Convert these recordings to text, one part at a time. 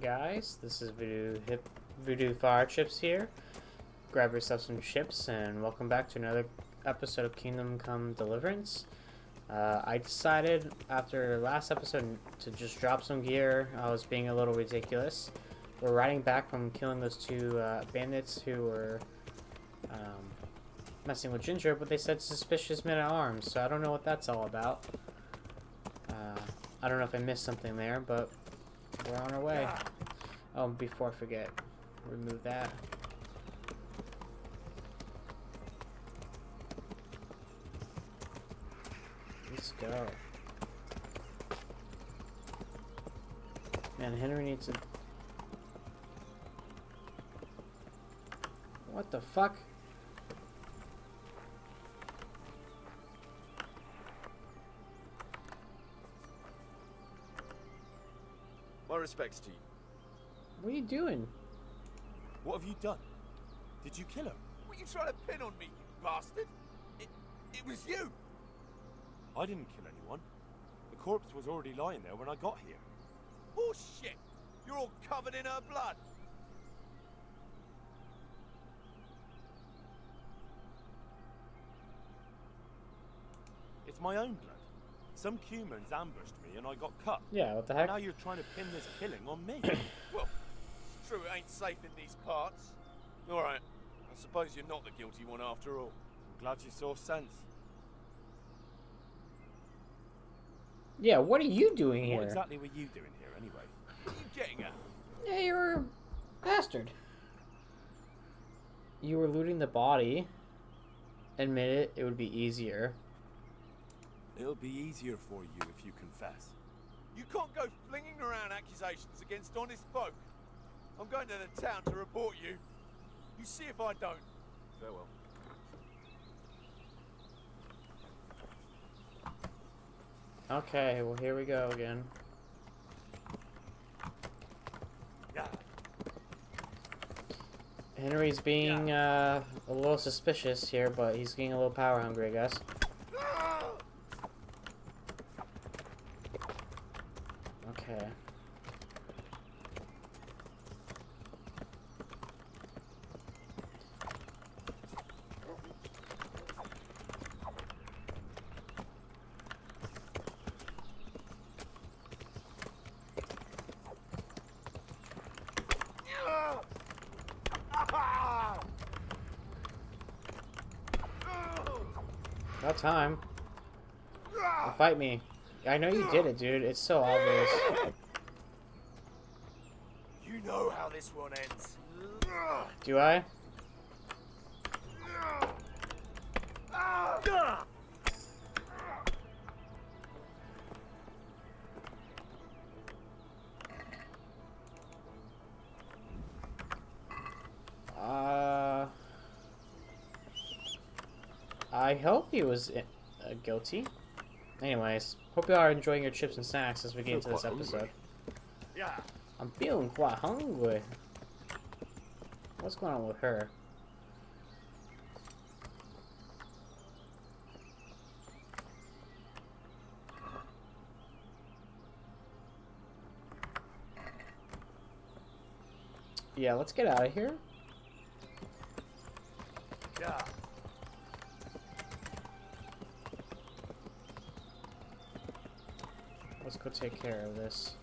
guys, this is Voodoo Fire Chips here. Grab yourself some chips and welcome back to another episode of Kingdom Come Deliverance. I decided after last episode to just drop some gear. I was being a little ridiculous. We're riding back from killing those two bandits who were messing with Ginger, but they said suspicious men at arms, so I don't know what that's all about. I don't know if I missed something there, but we're on our way. Oh, before I forget, remove that. Let's go. Man, Henry needs to... What the fuck? My respects to you. What are you doing? What have you done? Did you kill him? What are you trying to pin on me, you bastard? It was you! I didn't kill anyone. The corpse was already lying there when I got here. Bullshit! You're all covered in her blood! It's my own blood. Some humans ambushed me and I got cut. Yeah, what the heck? Now you're trying to pin this killing on me. Well, it's true it ain't safe in these parts. Alright, I suppose you're not the guilty one after all. I'm glad you saw sense. Yeah, what are you doing here? What exactly were you doing here anyway? What are you getting at? Yeah, you're a bastard. You were looting the body. Admit it, it would be easier. It'll be easier for you if you confess. You can't go flinging around accusations against honest folk. I'm going to the town to report you. You see if I don't. Farewell. Okay, well here we go again. Yeah. Henry's being a little suspicious here, but he's getting a little power hungry, I guess. Okay. About time. Fight me. I know you did it, dude. It's so obvious. You know how this one ends. Do I? I hope he was guilty. Anyways, hope you are enjoying your chips and snacks as we get into this episode. Yeah. I'm feeling quite hungry. What's going on with her? Yeah, let's get out of here. Yeah. Let's go take care of this.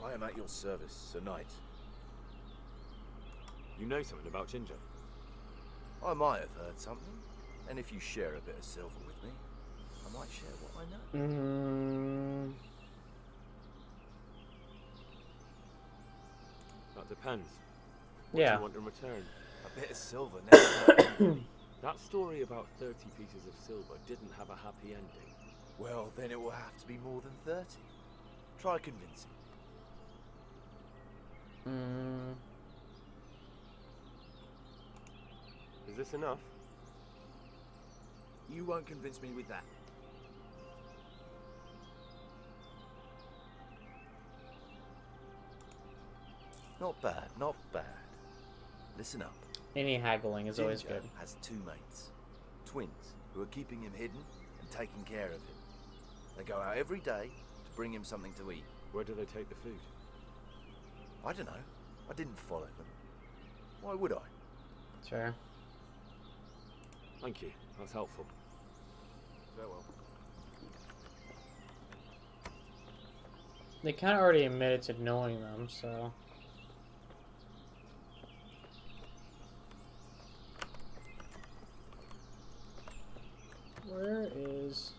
I am at your service, Sir Knight. You know something about Ginger? I might have heard something, and if you share a bit of silver with me, I might share what I know. That depends. What Yeah. do you want in return? A bit of silver now. That story about 30 pieces of silver didn't have a happy ending. Well, then it will have to be more than 30. Try convincing. Is this enough? You won't convince me with that. Not bad, not bad. Listen up. Any haggling is always Ginger good. has two mates. Twins, who are keeping him hidden and taking care of him. They go out every day to bring him something to eat. Where do they take the food? I don't know. I didn't follow them. Why would I? Sure. Thank you. That's helpful. Farewell. They kind of already admitted to knowing them, so... Where is...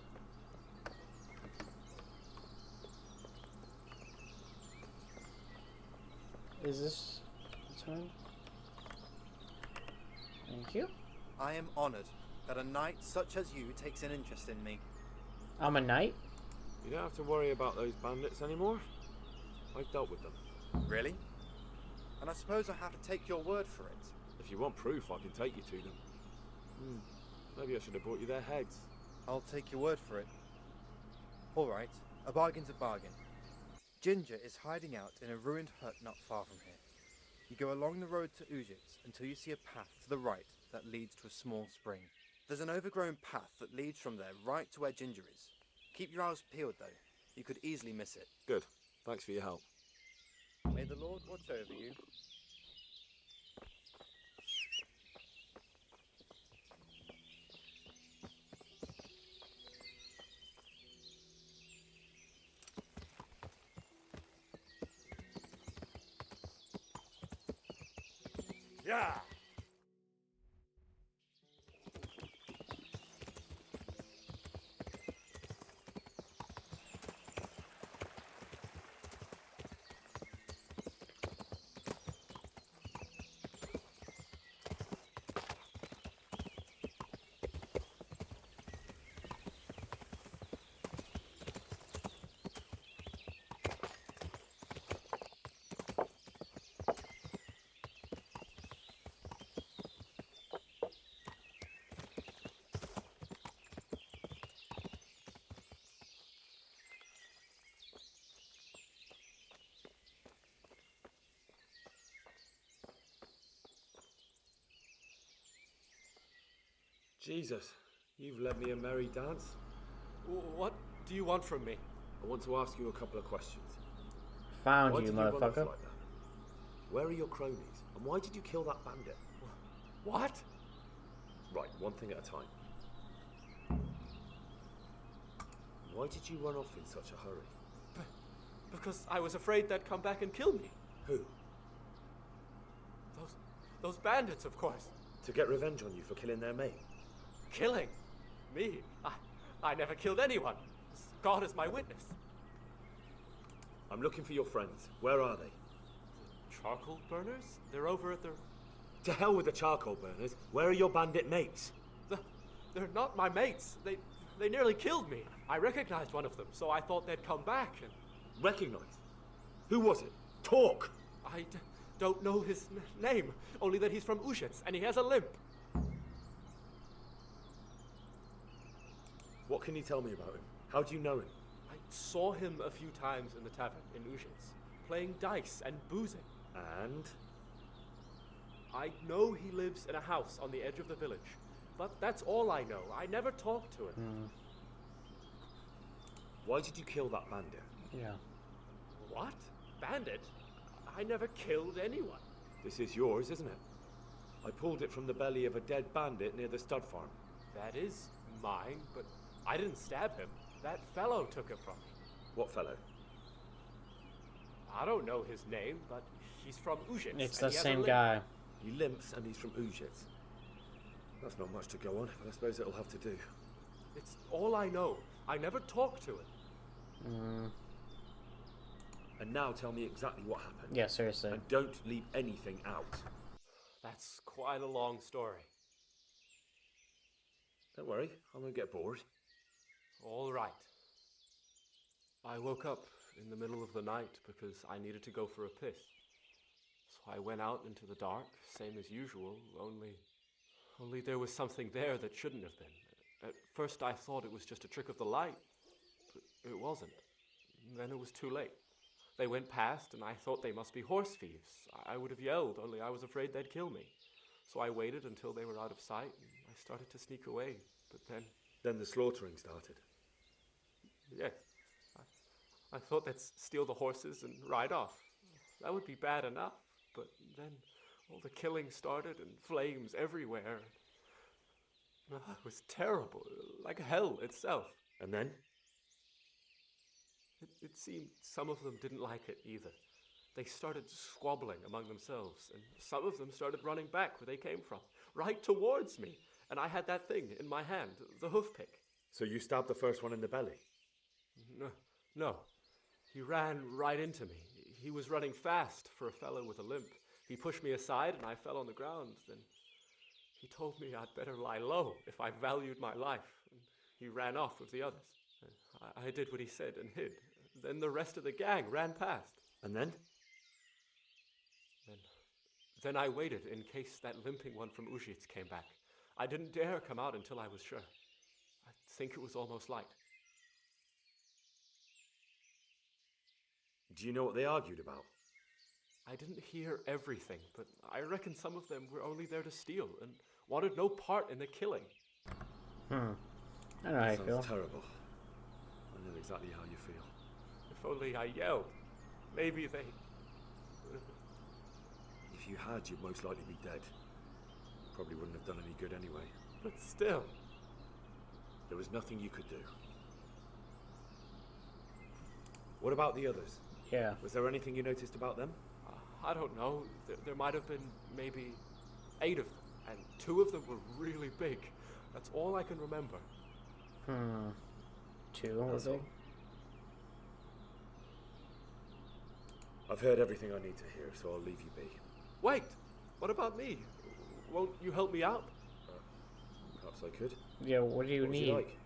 Is this one? Thank you. I am honored that a knight such as you takes an interest in me. I'm a knight? You don't have to worry about those bandits anymore. I've dealt with them. Really? And I suppose I have to take your word for it. If you want proof, I can take you to them. Maybe I should have brought you their heads. I'll take your word for it. All right, a bargain's a bargain. Ginger is hiding out in a ruined hut not far from here. You go along the road to Ujits until you see a path to the right that leads to a small spring. There's an overgrown path that leads from there right to where Ginger is. Keep your eyes peeled though. You could easily miss it. Good. Thanks for your help. May the Lord watch over you. Yeah! Jesus, you've led me a merry dance. What do you want from me? I want to ask you a couple of questions. Found Why you, did you run off motherfucker. like that? Where are your cronies? And why did you kill that bandit? What? Right, one thing at a time. Why did you run off in such a hurry? Because I was afraid they'd come back and kill me. Who? Those bandits, of course. To get revenge on you for killing their mate? Killing? Me? I never killed anyone. God is my witness. I'm looking for your friends. Where are they? Charcoal burners? They're over at the... To hell with the charcoal burners. Where are your bandit mates? They're not my mates. They nearly killed me. I recognized one of them, so I thought they'd come back and... Recognize? Who was it? Talk! I don't know his name, only that he's from Ujits and he has a limp. What can you tell me about him? How do you know him? I saw him a few times in the tavern in Ujits, playing dice and boozing. And? I know he lives in a house on the edge of the village, but that's all I know. I never talked to him. Why did you kill that bandit? Yeah. What? Bandit? I never killed anyone. This is yours, isn't it? I pulled it from the belly of a dead bandit near the stud farm. That is mine, but I didn't stab him. That fellow took it from me. What fellow? I don't know his name, but he's from Ujits. It's and the he has a same limp. guy. He limps and he's from Ujits. That's not much to go on, but I suppose it'll have to do. It's all I know. I never talked to him. And now tell me exactly what happened. Yeah, seriously. And don't leave anything out. That's quite a long story. Don't worry, I won't get bored. All right. I woke up in the middle of the night because I needed to go for a piss. So I went out into the dark, same as usual, only there was something there that shouldn't have been. At first I thought it was just a trick of the light, but it wasn't. Then it was too late. They went past, and I thought they must be horse thieves. I would have yelled, only I was afraid they'd kill me. So I waited until they were out of sight, and I started to sneak away. But then, Then the slaughtering started. yes, I thought they'd steal the horses and ride off. That would be bad enough, but then all the killing started and flames everywhere. It was terrible, like hell itself. And then? It seemed some of them didn't like it either. They started squabbling among themselves, and some of them started running back where they came from, right towards me. And I had that thing in my hand, the hoof pick. So you stabbed the first one in the belly? No. He ran right into me. He was running fast for a fellow with a limp. He pushed me aside and I fell on the ground. Then he told me I'd better lie low if I valued my life. And he ran off with the others. I did what he said and hid. Then the rest of the gang ran past. And then? Then I waited in case that limping one from Ujits came back. I didn't dare come out until I was sure. I think it was almost light. Do you know what they argued about? I didn't hear everything, but I reckon some of them were only there to steal and wanted no part in the killing. I know how you feel. Sounds terrible. I know exactly how you feel. If only I yelled. Maybe they... If you had, you'd most likely be dead. Probably wouldn't have done any good anyway. But still... There was nothing you could do. What about the others? Yeah. Was there anything you noticed about them? I don't know. There might have been maybe 8 of them, and 2 of them were really big. That's all I can remember. 2 were That's all. big? I've heard everything I need to hear, so I'll leave you be. Wait! What about me? Won't you help me out? Perhaps I could. Yeah, what do you What would need? you like?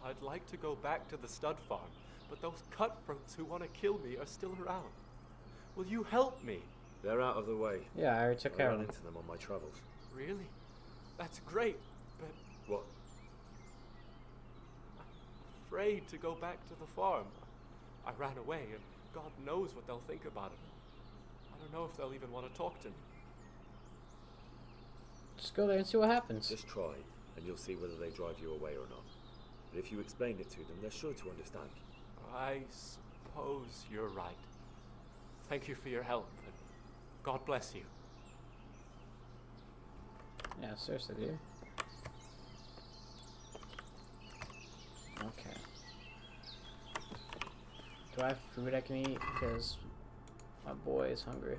I'd like to go back to the stud farm, but those cutthroats who want to kill me are still around. Will you help me? They're out of the way. Yeah, I already took I care of ran them. into them on my travels. Really? That's great, but What? I'm afraid to go back to the farm. I ran away, and God knows what they'll think about it. I don't know if they'll even want to talk to me. Just go there and see what happens. Just try, and you'll see whether they drive you away or not. But if you explain it to them, they're sure to understand. I suppose you're right. Thank you for your help, and God bless you. Yeah, seriously, dude. Okay. Do I have food I can eat? Because my boy is hungry.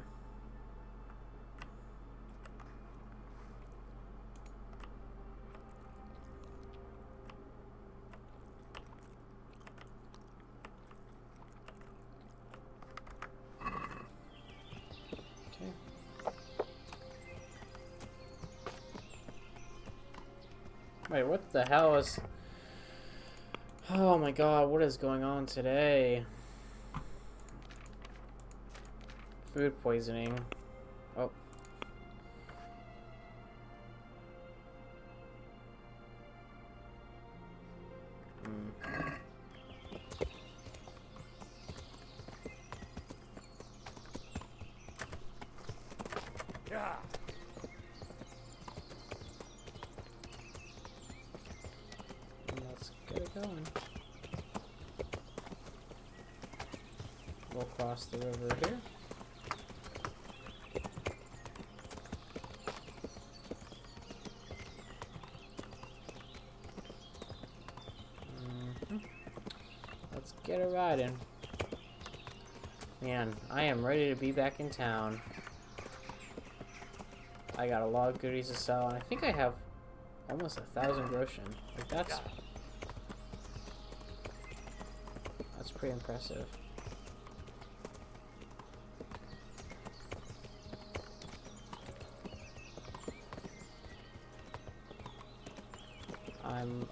Okay. Wait, what the hell is... Oh my god, what is going on today? Food poisoning. Oh. Yeah. Let's get it going. We'll cross the river here. Let's get it riding. Man, I am ready to be back in town. I got a lot of goodies to sell, and I think I have almost 1,000 groschen. Like that's pretty impressive.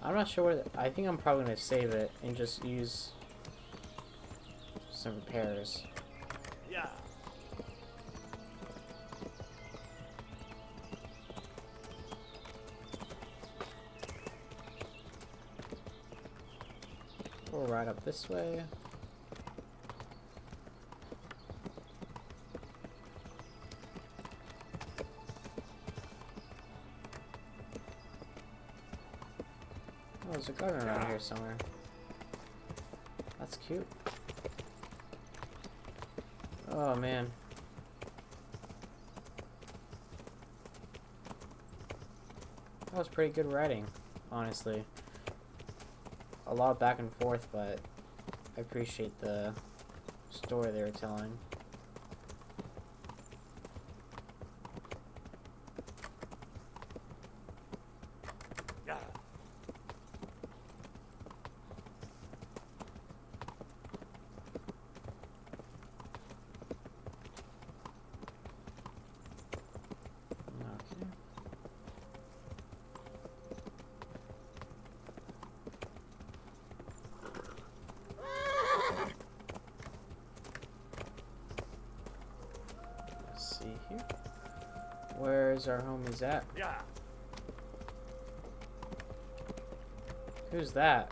I'm not sure where I think I'm probably gonna save it and just use some repairs. Yeah. We'll ride up this way. Oh, there's a garden around here somewhere. That's cute. Oh man. That was pretty good writing, honestly. A lot back and forth, but I appreciate the story they were telling. Okay. Let's see here. Where's our homies at? Yeah. Who's that?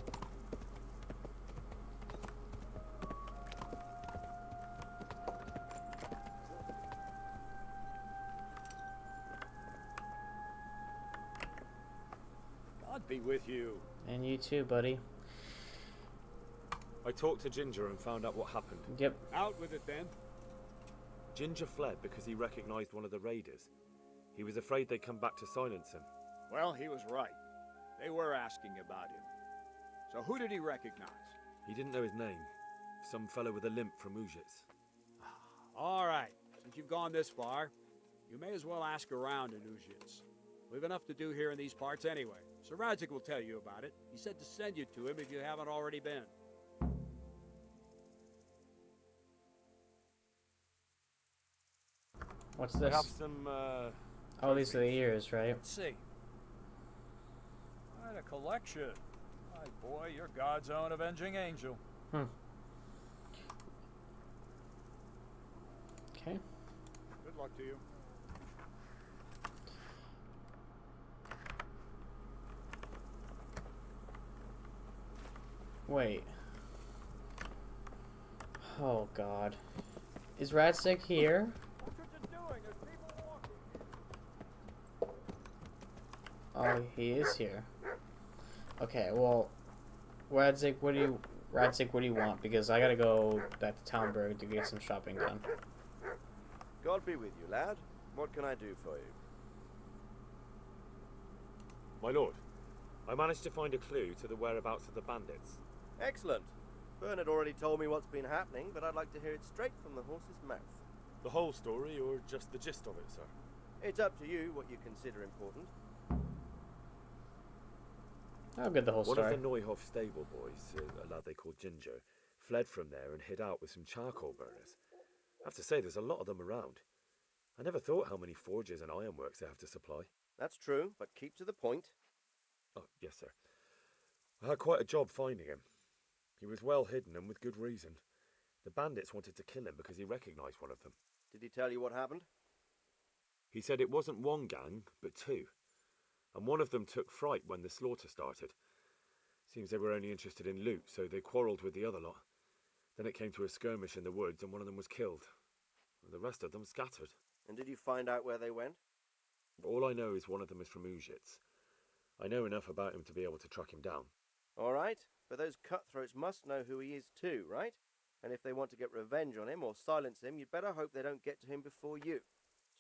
God be with you. And you too, buddy. I talked to Ginger and found out what happened. Yep. Out with it then. Ginger fled because he recognized one of the raiders. He was afraid they'd come back to silence him. Well, he was right. They were asking about him. So who did he recognize? He didn't know his name. Some fellow with a limp from Uzhitz. All right. Since you've gone this far, you may as well ask around in Uzhitz. We've enough to do here in these parts anyway. Sir Radzik will tell you about it. He said to send you to him if you haven't already been. What's I have this? some, Oh, these are the ears, right? Let's see. Quite a collection. My boy, you're God's own avenging angel. Hmm. Okay. Good luck to you. Wait. Oh God. Is Radzik here? What's it doing? There's people walking. Oh, he is here. Okay, well, Radzik, what do you want? Because I gotta go back to Townburg to get some shopping done. God be with you, lad. What can I do for you? My lord, I managed to find a clue to the whereabouts of the bandits. Excellent. Bernard already told me what's been happening, but I'd like to hear it straight from the horse's mouth. The whole story, or just the gist of it, sir? It's up to you what you consider important. I'll get the whole One story. of the Neuhoff stable boys, a lad they called Ginger, fled from there and hid out with some charcoal burners. I have to say, there's a lot of them around. I never thought how many forges and ironworks they have to supply. That's true, but keep to the point. Oh, yes, sir. I had quite a job finding him. He was well hidden and with good reason. The bandits wanted to kill him because he recognized one of them. Did he tell you what happened? He said it wasn't one gang, but two. And one of them took fright when the slaughter started. Seems they were only interested in loot, so they quarrelled with the other lot. Then it came to a skirmish in the woods and one of them was killed. And the rest of them scattered. And did you find out where they went? All I know is one of them is from Uzhitz. I know enough about him to be able to track him down. All right, but those cutthroats must know who he is too, right? And if they want to get revenge on him or silence him, you'd better hope they don't get to him before you.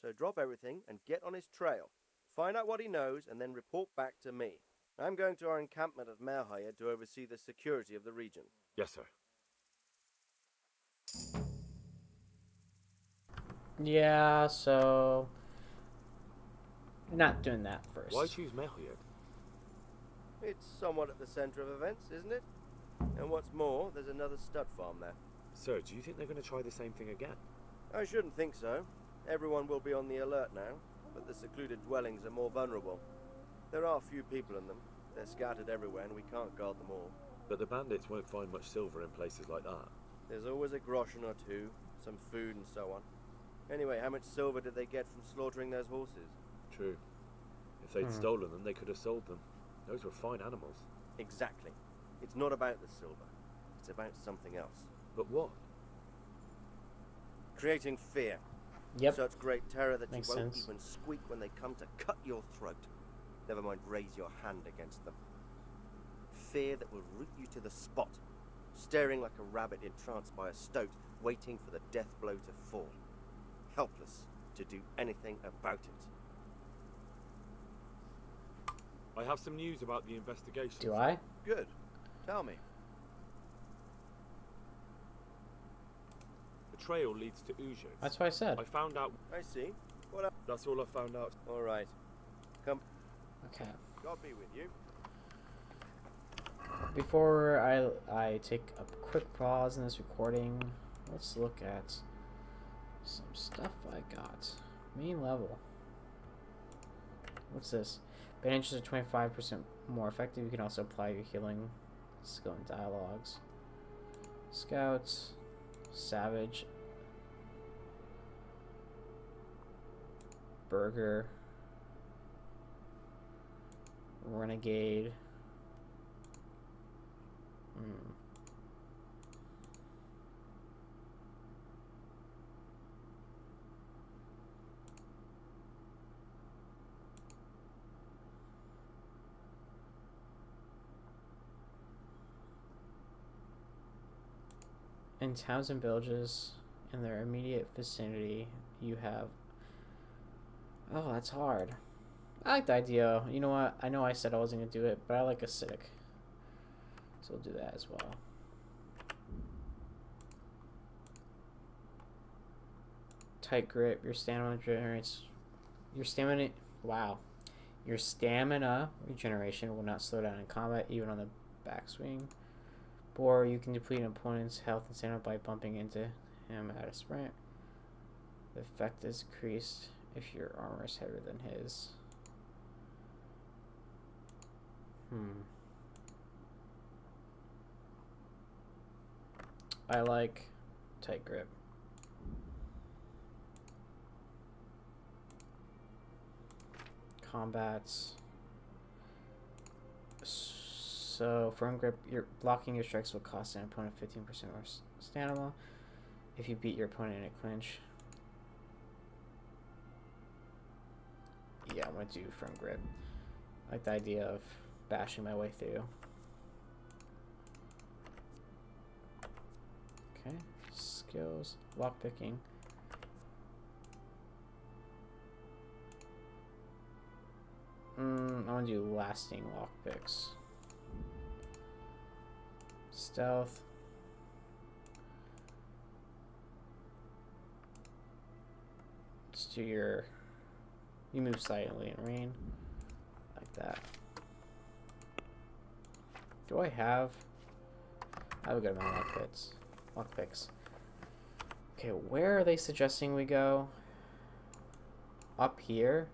So drop everything and get on his trail. Find out what he knows and then report back to me. I'm going to our encampment at Merhaya to oversee the security of the region. Yes, sir. Yeah, so not doing that first. Why choose Merhaya? It's somewhat at the centre of events, isn't it? And what's more, there's another stud farm there. Sir, do you think they're going to try the same thing again? I shouldn't think so. Everyone will be on the alert now, but the secluded dwellings are more vulnerable. There are few people in them. They're scattered everywhere and we can't guard them all. But the bandits won't find much silver in places like that. There's always a groschen or two, some food and so on. Anyway, how much silver did they get from slaughtering those horses? True. If they'd stolen them, they could have sold them. Those were fine animals. Exactly. It's not about the silver. It's about something else. But what? Creating fear. Yep. Such great terror that Makes you won't sense. even squeak when they come to cut your throat. Never mind raise your hand against them. fear that will root you to the spot, staring like a rabbit entranced by a stoat, waiting for the death blow to fall, helpless to do anything about it. I have some news about the investigation. Do I? Good. Tell me. The trail leads to Ujic. That's what I said. I found out. I see. What up? That's all I found out. All right. Come. Okay. God be with you. Before I take a quick pause in this recording, let's look at some stuff I got. Main level. What's this? Bandages are 25% more effective. You can also apply your healing skill in dialogues. Scouts. Savage. Burger. Renegade. In towns and villages in their immediate vicinity, you have... Oh, that's hard. I like the idea. You know what? I know I said I wasn't going to do it, but I like acidic. So we'll do that as well. Tight grip. Your stamina generates... Your stamina... Wow. Your stamina regeneration will not slow down in combat, even on the backswing. Or you can deplete an opponent's health and stamina by bumping into him at a sprint. The effect is increased if your armor is heavier than his. I like tight grip. Combats. So, firm grip, you're blocking your strikes will cost an opponent 15% more stamina if you beat your opponent in a clinch. Yeah, I'm going to do firm grip. I like the idea of bashing my way through. Okay, skills, lockpicking. I'm going to do lasting lockpicks. Stealth. Let's do your... You move silently in rain. Like that. Do I have... I have a good amount of lockpicks. Okay, where are they suggesting we go? Up here?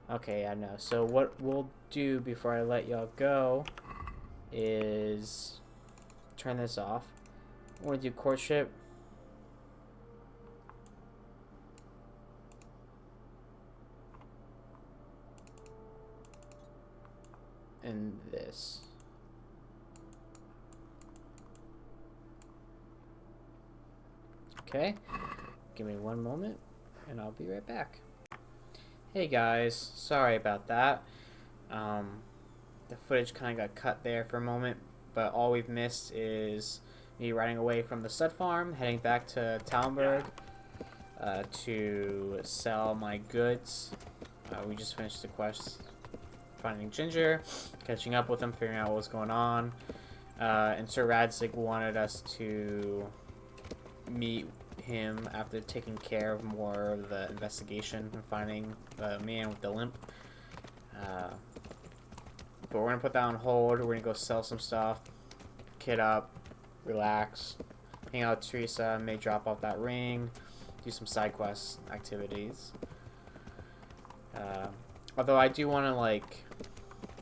Okay, I know. So what we'll do before I let y'all go is... turn this off. I want to do courtship. And this. Okay. Give me one moment and I'll be right back. Hey guys, sorry about that. The footage kind of got cut there for a moment, but all we've missed is me riding away from the stud farm, heading back to Talmberg to sell my goods. We just finished the quest finding Ginger, catching up with him, figuring out what was going on. And Sir Radzig wanted us to meet him after taking care of more of the investigation and finding the man with the limp. But we're gonna put that on hold. We're gonna go sell some stuff, kid up, relax, hang out with Teresa, may drop off that ring, do some side quest activities. Although I do want to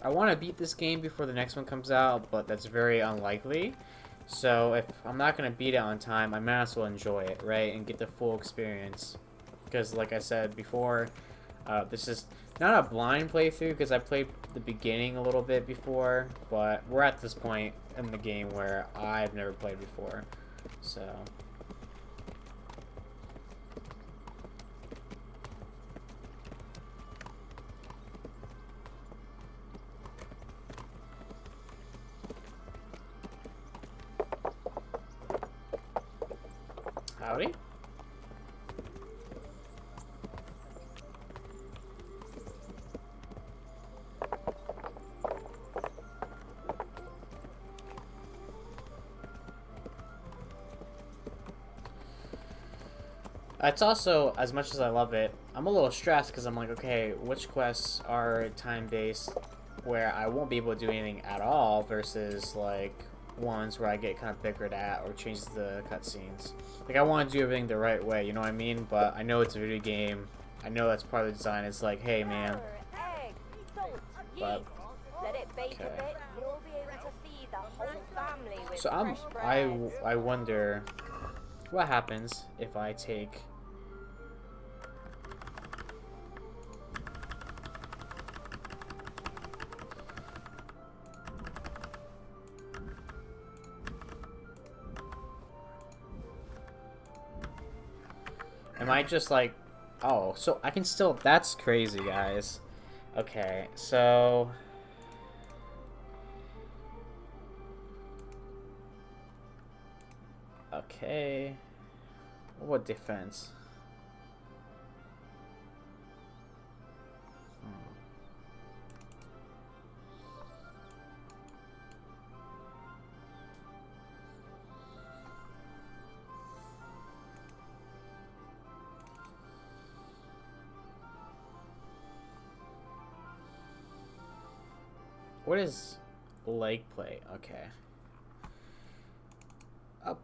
I want to beat this game before the next one comes out, but that's very unlikely. So if I'm not gonna beat it on time, I might as well enjoy it, right, and get the full experience. Because like I said before, this is not a blind playthrough because I played the beginning a little bit before, but we're at this point in the game where I've never played before, so. Howdy. It's also, as much as I love it, I'm a little stressed because I'm like, okay, which quests are time-based where I won't be able to do anything at all versus, like, ones where I get kind of bickered at or changes the cutscenes. Like, I want to do everything the right way, you know what I mean? But I know it's a video game. I know that's part of the design. It's like, hey, man. Egg, salt, But, yeast. Let it bake okay. a bit, you'll be able to feed the whole family with So fresh bread. I wonder what happens if I take... Am I just like... Oh, so I can still... That's crazy, guys. Okay, so... Okay... What defense? What is leg play? Okay. Up.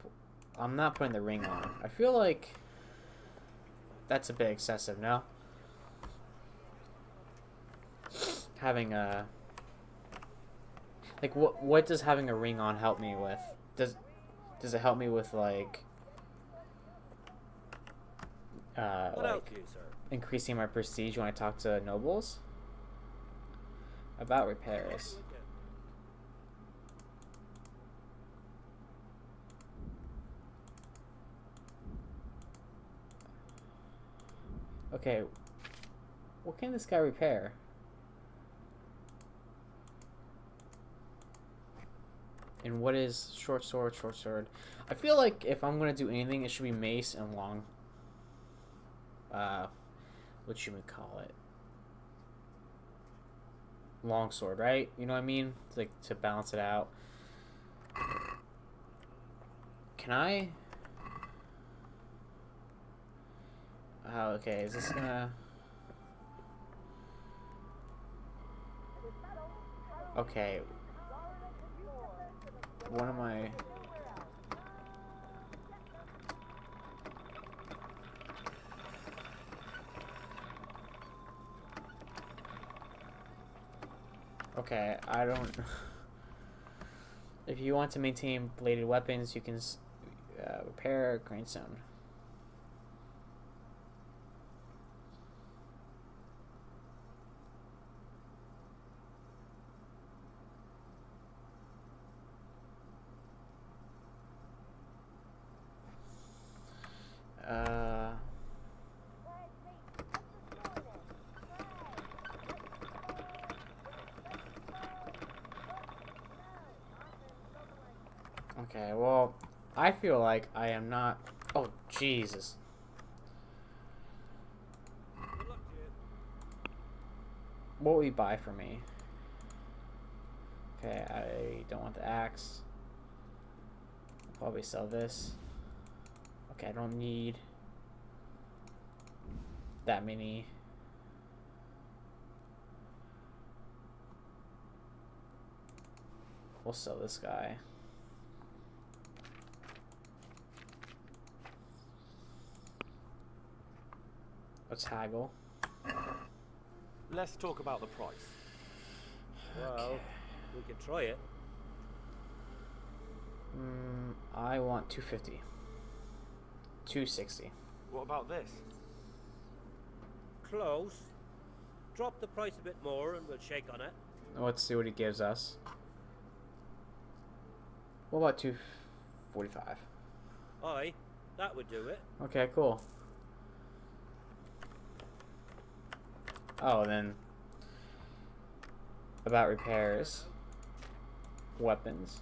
I'm not putting the ring on. I feel like that's a bit excessive, no? Having a... Like, what does having a ring on help me with? Does it help me with, like... like, increasing my prestige when I talk to nobles? About repairs. Okay. What can this guy repair? And what is short sword, short sword? I feel like if I'm gonna do anything, it should be mace and long. What should we call it? Long sword, right? You know what I mean? It's like to balance it out. Can I? Oh, okay. Is this gonna? Okay. One of my. Okay, I don't... If you want to maintain bladed weapons, you can repair grindstone. Okay, well, I feel like I am not... Oh, Jesus. What will you buy for me? Okay, I don't want the axe. I'll probably sell this. Okay, I don't need that many. We'll sell this guy. Let's haggle. Let's talk about the price. Well, we can try it. I want 250. 260. What about this? Close. Drop the price a bit more and we'll shake on it. Let's see what he gives us. What about 245? Aye, that would do it. Okay, cool. Oh, then about repairs, weapons.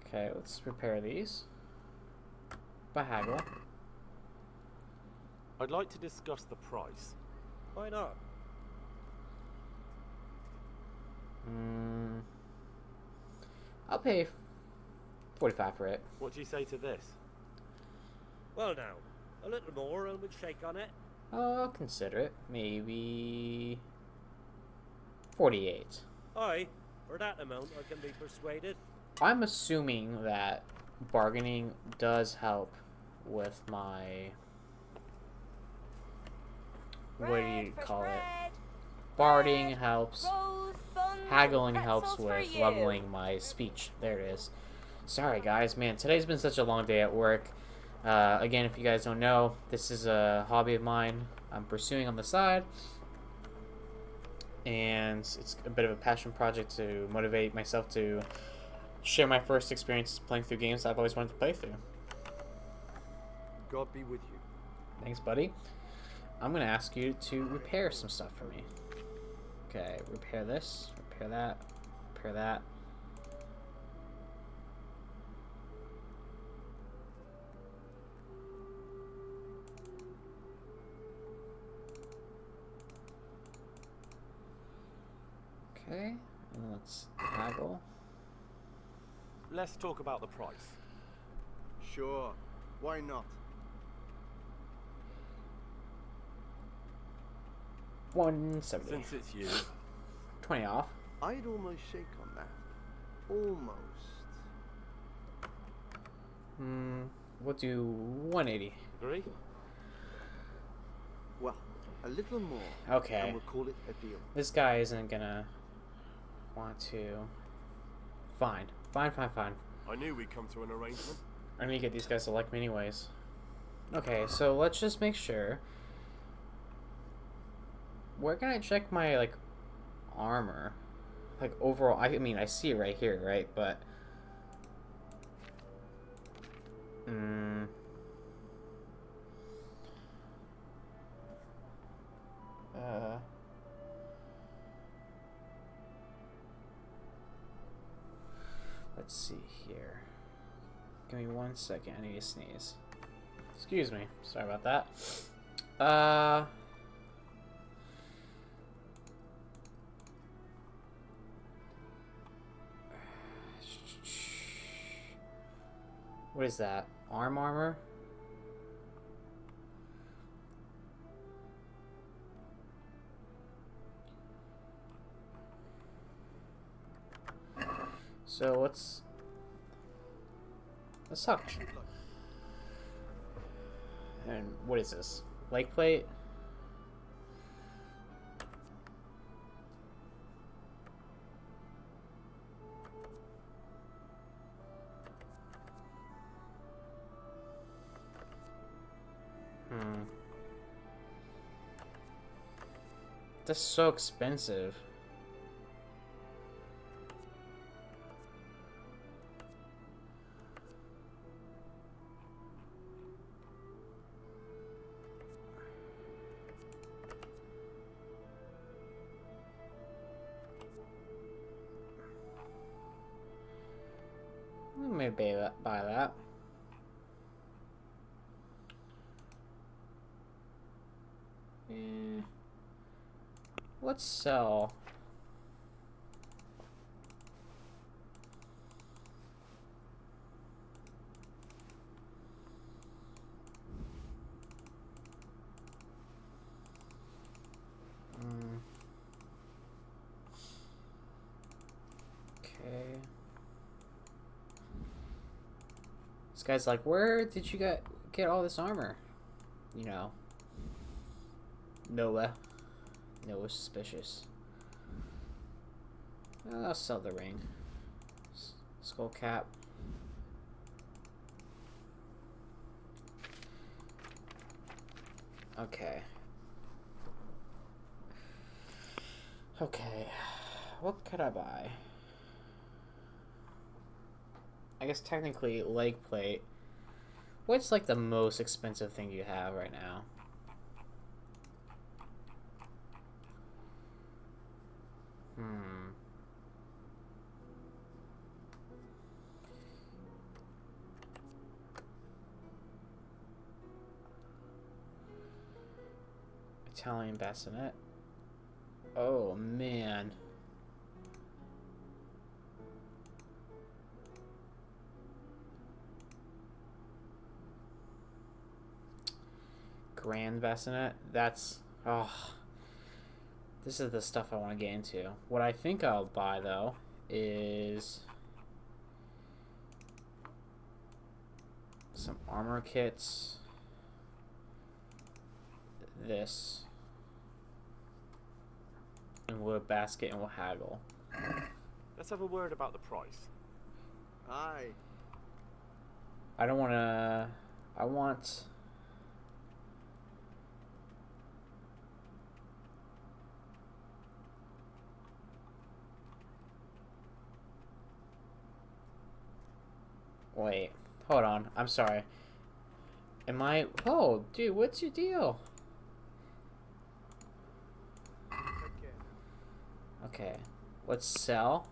Okay, let's repair these. By haggle. I'd like to discuss the price. Why not? I'll pay 45 for it. What do you say to this? Well now, a little more and we'll shake on it. I'll consider it. Maybe 48. Aye, for that amount I can be persuaded. I'm assuming that bargaining does help with my... What do you call it? Barding helps. Haggling helps with leveling my speech. There it is. Sorry guys, man, today's been such a long day at work. Again, if you guys don't know, this is a hobby of mine I'm pursuing on the side. And it's a bit of a passion project to motivate myself to share my first experiences playing through games I've always wanted to play through. God be with you. Thanks, buddy. I'm going to ask you to repair some stuff for me. Okay, repair this, repair that, repair that. Okay, and let's haggle. Let's talk about the price. Sure, why not? 170. Since it's you, 20 off. I'd almost shake on that. Almost. We'll do 180. agree? Well, a little more. Okay. And we'll call it a deal. This guy isn't gonna want to. Fine. Fine. I knew we'd come to an arrangement. I need to get these guys to like me anyways. Okay, so let's just make sure. Where can I check my, like, armor? Like, overall, I mean, I see it right here, right? But... Let's see here. Give me 1 second, I need to sneeze. Excuse me, sorry about that. What is that? Armor? So let's talk. And what is this? Leg plate? That's so expensive. Maybe buy that. Let's sell. Okay. This guy's like, where did you get all this armor? You know. Noah suspicious. I'll sell the ring. Skull cap. Okay. What could I buy? I guess technically leg plate. What's like the most expensive thing you have right now? Italian bassinet. Oh, man. Grand bassinet. That's... Oh. This is the stuff I want to get into. What I think I'll buy, though, is... some armor kits. This. And we'll basket and we'll haggle. Let's have a word about the price. Aye. I don't want to... I want... Wait. Hold on. I'm sorry. Am I... Oh, dude, what's your deal? Okay. Let's sell.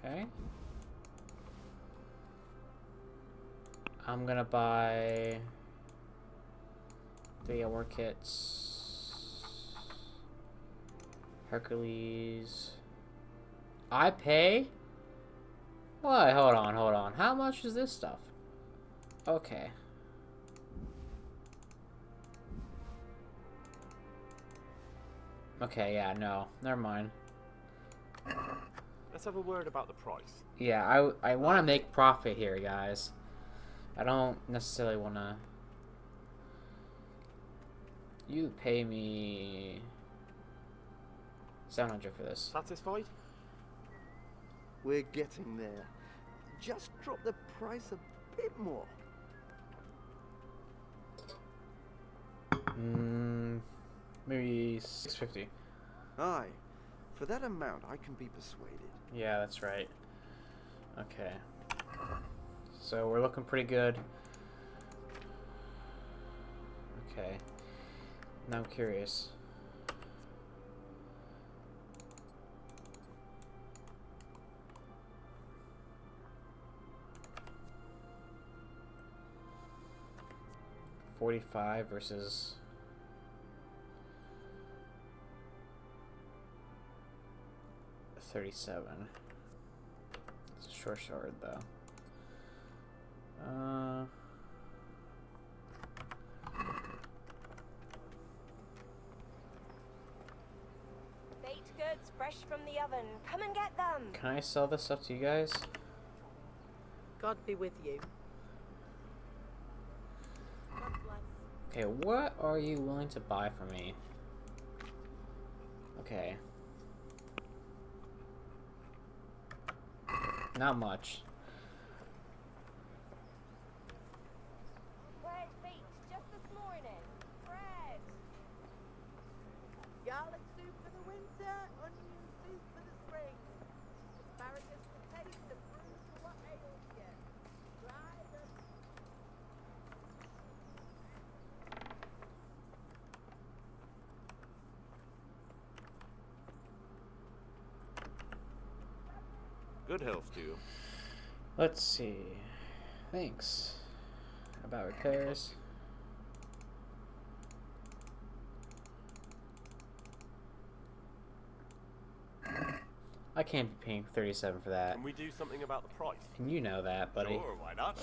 Okay. I'm gonna buy 3 hour kits. Hercules. I pay? What? Hold on, hold on. How much is this stuff? Okay. Okay, yeah, no. Never mind. Let's have a word about the price. Yeah, I want to make profit here, guys. I don't necessarily want to... You pay me... 700 for this. Satisfied? We're getting there. Just drop the price a bit more. Maybe 650. Aye. For that amount, I can be persuaded. Yeah, that's right. Okay. So we're looking pretty good. Okay. Now I'm curious. $45 versus... $37. It's a short sword, though. Baked goods fresh from the oven. Come and get them. Can I sell this stuff to you guys? God be with you. God bless. Okay, what are you willing to buy for me? Okay. Not much. Bread baked just this morning. Bread. Garlic soup for the winter, onion soup for the spring. Asparagus for taste and fruit for what ails you. Try them. Good health to you. Let's see. Thanks. About repairs. I can't be paying 37 for that. Can we do something about the price? And you know that, buddy. Sure, why not?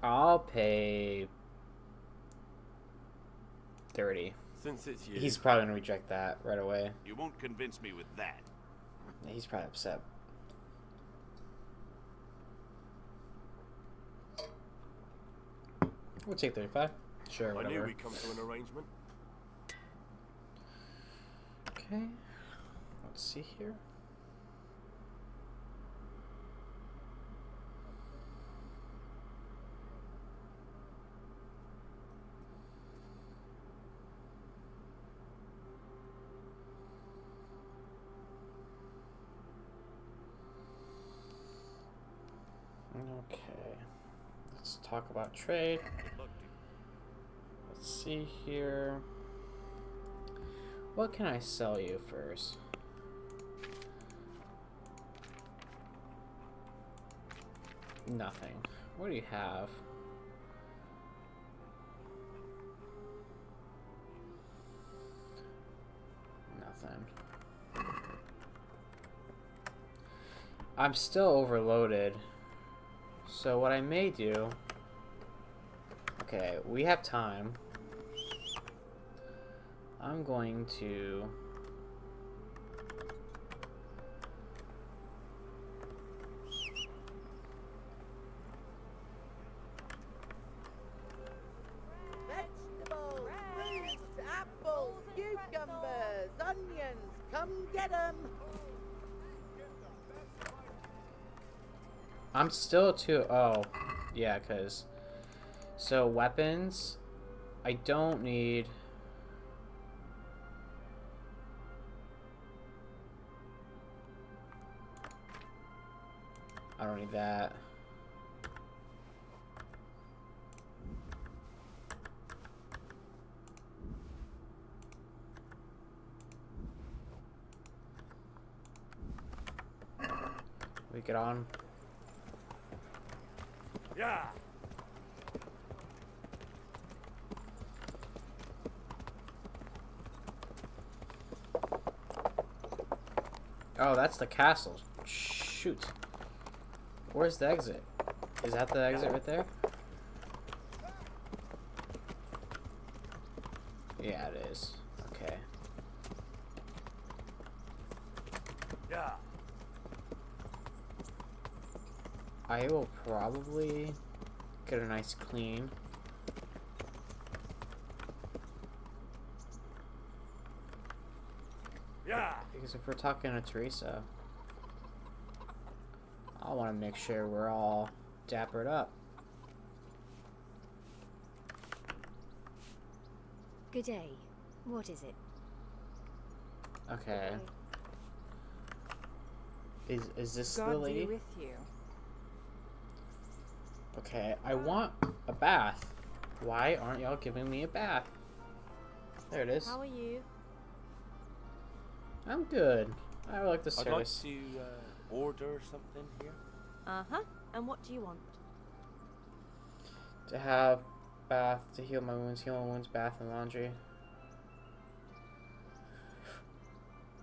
I'll pay 30. Since it's you. He's probably gonna reject that right away. You won't convince me with that. He's probably upset. We'll take 35. Sure, whatever. I knew we'd come to an arrangement. Okay. Let's see here. Let's talk about trade. Let's see here. What can I sell you first? Nothing. What do you have? Nothing. I'm still overloaded. So what I may do... Okay, we have time. I'm going to... Vegetables, fruits, apples, cucumbers, onions. Come get 'em. I'm still too... Oh, yeah, because... So, weapons... I don't need... I don't need that. We get on. Yeah. Oh, that's the castle. Shoot. Where's the exit? Is that the exit right there? Yeah, it is. Okay. Yeah. I will probably get a nice clean. Yeah. Because if we're talking to Teresa, I want to make sure we're all dappered up. Good day. What is it? Okay. Is this God the lady? be with you. Okay, I want a bath. Why aren't y'all giving me a bath? There it is. How are you? I'm good. I like the I'd like service. to order something here. Uh-huh. And what do you want? To have bath, to heal my wounds, bath, and laundry.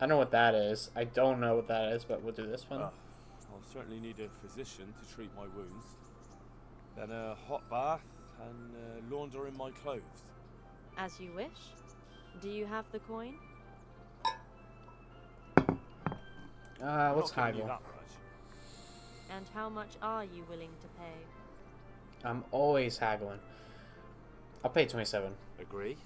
I know what that is. I don't know what that is, but we'll do this one. I'll certainly need a physician to treat my wounds. Then a hot bath and laundering my clothes. As you wish. Do you have the coin? Let's haggle. And how much are you willing to pay? I'm always haggling. I'll pay 27. Agree.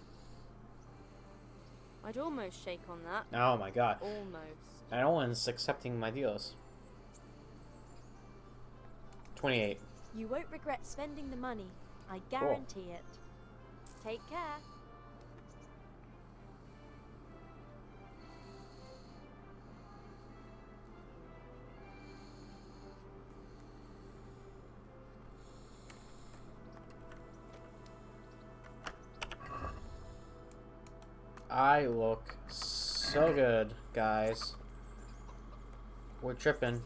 I'd almost shake on that. Oh my god. Almost. No one's accepting my deals. 28. You won't regret spending the money. I guarantee it. Take care. I look so good, guys. We're tripping.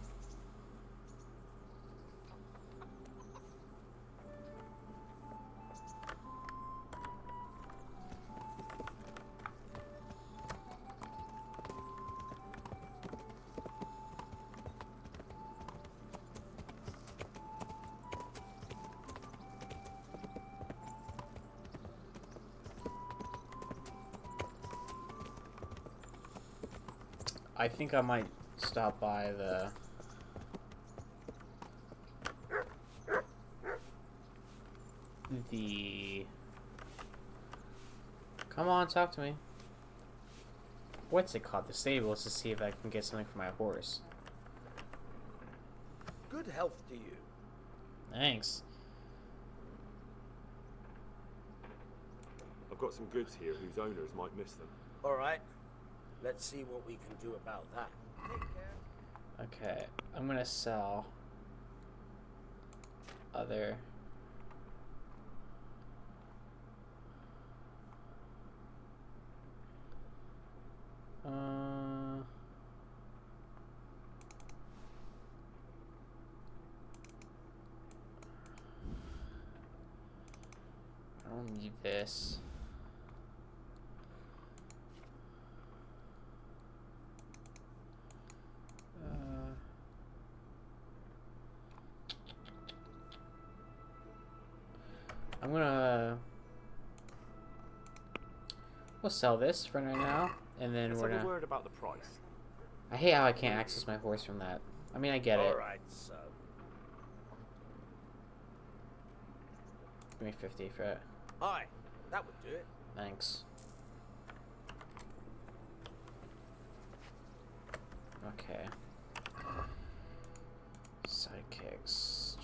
I think I might stop by the... Come on, talk to me. What's it called? The stables, to see if I can get something for my horse. Good health to you. Thanks. I've got some goods here whose owners might miss them. All right. Let's see what we can do about that. Okay, I'm gonna sell other I don't need this. I'm gonna... We'll sell this for right now, and then Let's we're have a gonna... word about the price. I hate how I can't access my horse from that. I mean, I get it. Alright, so. Give me 50 for it. Aye, that would do it. Thanks. Okay. Sidekicks.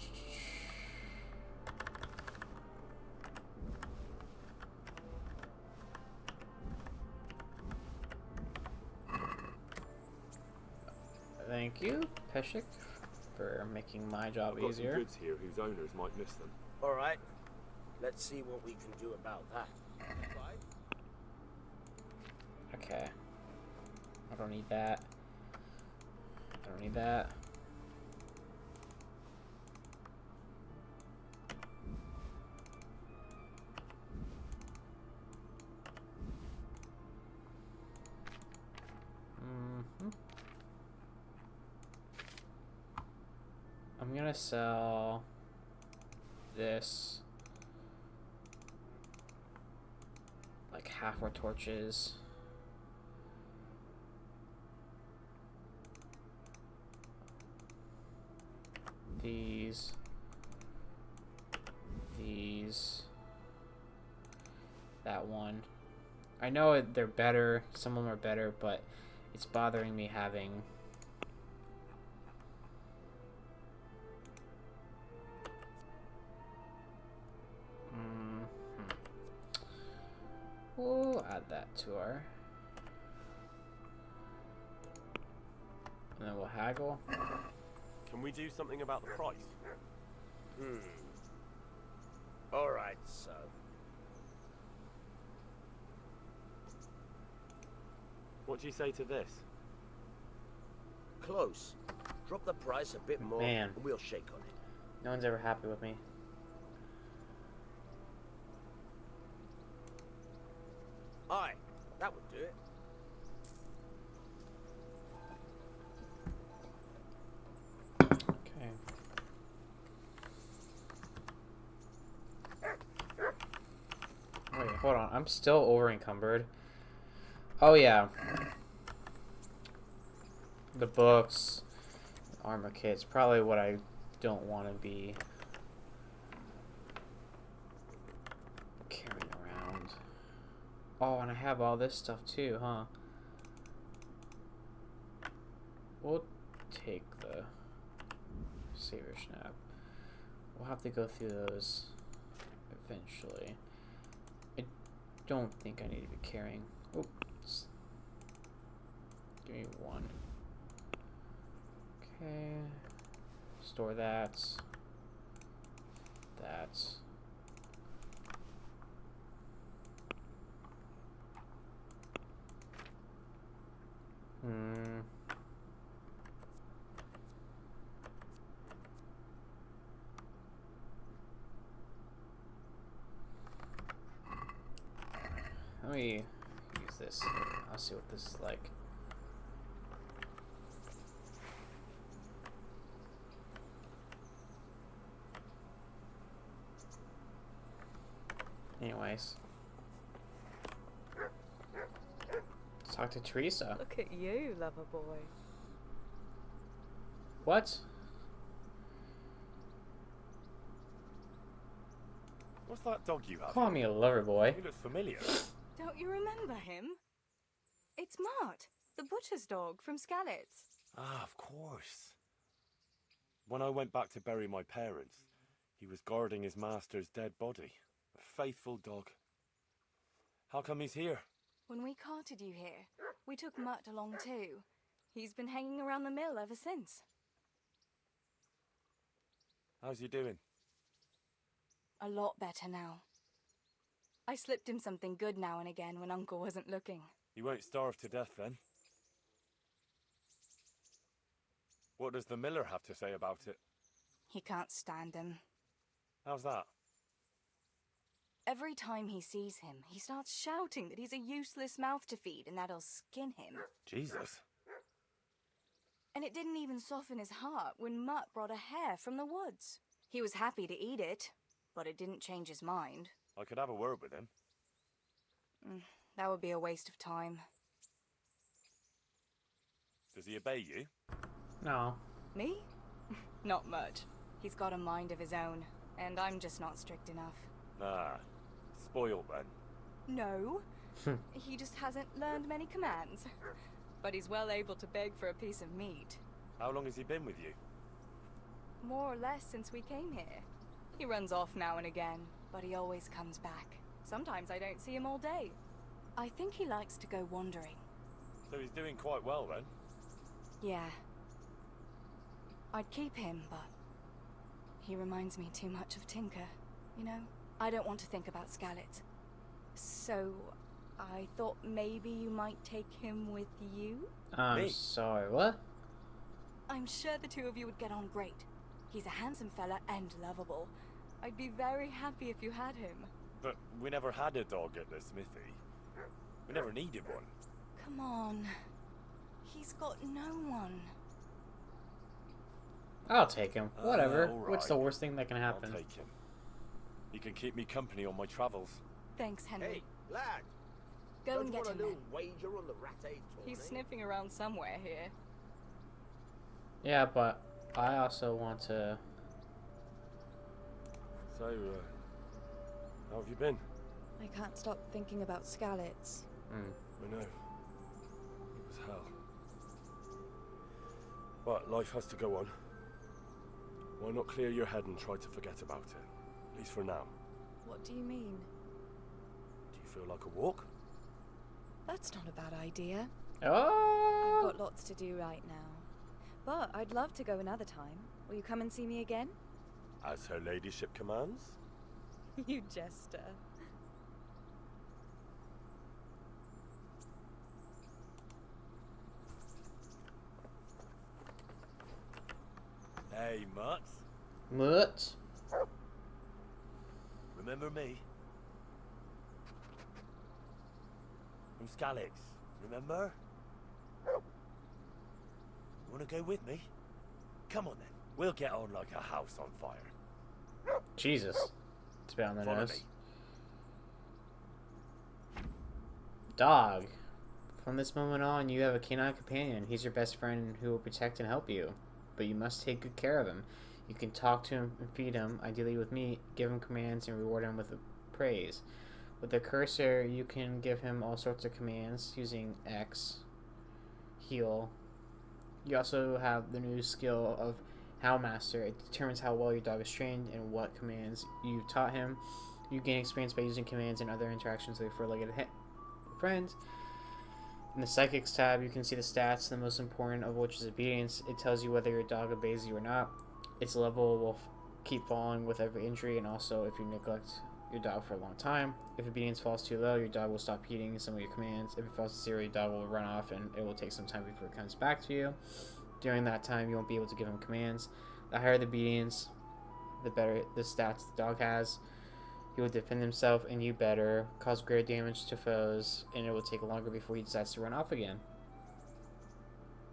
Thank you, Peshik, for making my job I've got easier. some goods here whose owners might miss them. Alright, let's see what we can do about that. Okay. I don't need that. I don't need that. I'm gonna sell this. Like half our torches. These. That one. I know they're better, some of them are better, but it's bothering me having... We'll add that to our... And then we'll haggle. Can we do something about the price? Alright, so. What do you say to this? Close. Drop the price a bit more, Man. and we'll shake on it. No one's ever happy with me. Aye, that would do it. Okay. Wait, hold on. I'm still over encumbered. Oh yeah. The books, armor kits, probably what I don't want to be carrying around. Oh, and I have all this stuff too, huh? We'll take the Saber Snap. We'll have to go through those eventually. I don't think I need to be carrying. Oops. Give me one. Okay. Store that. That. Let me use this. I'll see what this is like. Anyways. Let's talk to Teresa. Look at you, lover boy. What? What's that dog you have? Call me a lover boy. He looks familiar. Don't you remember him? It's Mart, the butcher's dog from Skalitz. Ah, of course. When I went back to bury my parents, he was guarding his master's dead body. A faithful dog. How come he's here? When we carted you here, we took Mutt along too. He's been hanging around the mill ever since. How's he doing? A lot better now. I slipped him something good now and again when Uncle wasn't looking. He won't starve to death then. What does the miller have to say about it? He can't stand him. How's that? Every time he sees him, he starts shouting that he's a useless mouth to feed and that he'll skin him. Jesus. And it didn't even soften his heart when Mutt brought a hare from the woods. He was happy to eat it, but it didn't change his mind. I could have a word with him. That would be a waste of time. Does he obey you? No. Me? Not much. He's got a mind of his own, and I'm just not strict enough. Ah, spoiled then. No. He just hasn't learned many commands. But he's well able to beg for a piece of meat. How long has he been with you? More or less since we came here. He runs off now and again, but he always comes back. Sometimes I don't see him all day. I think he likes to go wandering. So he's doing quite well then? Yeah. I'd keep him, but he reminds me too much of Tinker, you know? I don't want to think about Skallets. So I thought maybe you might take him with you? I'm sorry, what? I'm sure the two of you would get on great. He's a handsome fella and lovable. I'd be very happy if you had him. But we never had a dog at the smithy. We never needed one. Come on. He's got no one. I'll take him. Whatever. all What's the right. worst thing that can happen? I'll take him. He can keep me company on my travels. Thanks, Henry. Hey, lad. Go Don't and you get want him a then. little wager on the rat-aid tourney? He's sniffing around somewhere here. Yeah, but I also want to... So, how have you been? I can't stop thinking about Skallets. I know. It was hell. But life has to go on. Why not clear your head and try to forget about it? At least for now. What do you mean? Do you feel like a walk? That's not a bad idea. Oh! I've got lots to do right now. But I'd love to go another time. Will you come and see me again? As her ladyship commands? You jester. Hey, Mutt. Mutt? Remember me? From Skallets, remember? You wanna go with me? Come on then. We'll get on like a house on fire. Jesus. It's a bit on the Follow nose. me. Dog. From this moment on, you have a canine companion. He's your best friend who will protect and help you. But you must take good care of him. You can talk to him and feed him, ideally with meat, give him commands, and reward him with praise. With the cursor, you can give him all sorts of commands using X, heal. You also have the new skill of Howl Master. It determines how well your dog is trained and what commands you've taught him. You gain experience by using commands and other interactions with four-legged friends. In the Psychics tab, you can see the stats, the most important of which is obedience. It tells you whether your dog obeys you or not. Its level will keep falling with every injury, and also if you neglect your dog for a long time. If obedience falls too low, your dog will stop heeding some of your commands. If it falls to 0, your dog will run off, and it will take some time before it comes back to you. During that time, you won't be able to give him commands. The higher the obedience, the better the stats the dog has. He will defend himself and you better, cause greater damage to foes, and it will take longer before he decides to run off again.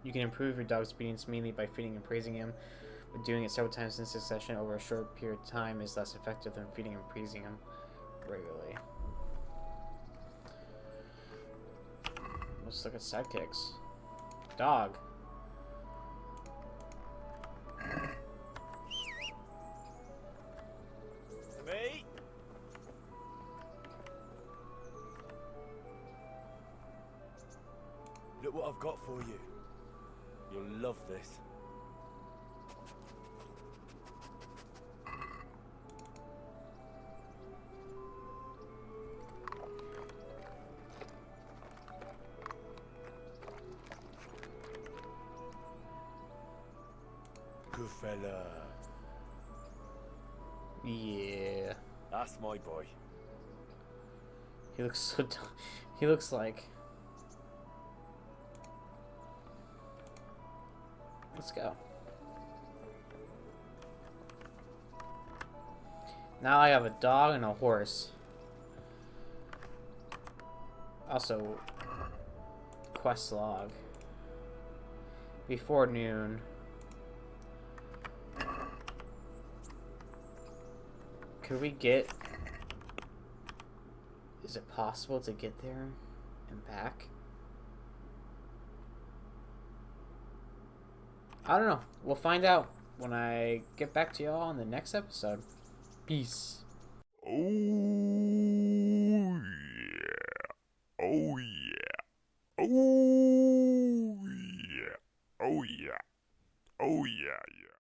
You can improve your dog's obedience mainly by feeding and praising him, but doing it several times in succession over a short period of time is less effective than feeding and praising him regularly. Let's look at sidekicks. Dog. Me? Look what I've got for you. You'll love this. Good fella. Yeah. That's my boy. He looks so he looks like... Let's go. Now I have a dog and a horse. Also, quest log. Before noon. Could we get... Is it possible to get there and back? I don't know. We'll find out when I get back to y'all on the next episode. Peace. Oh.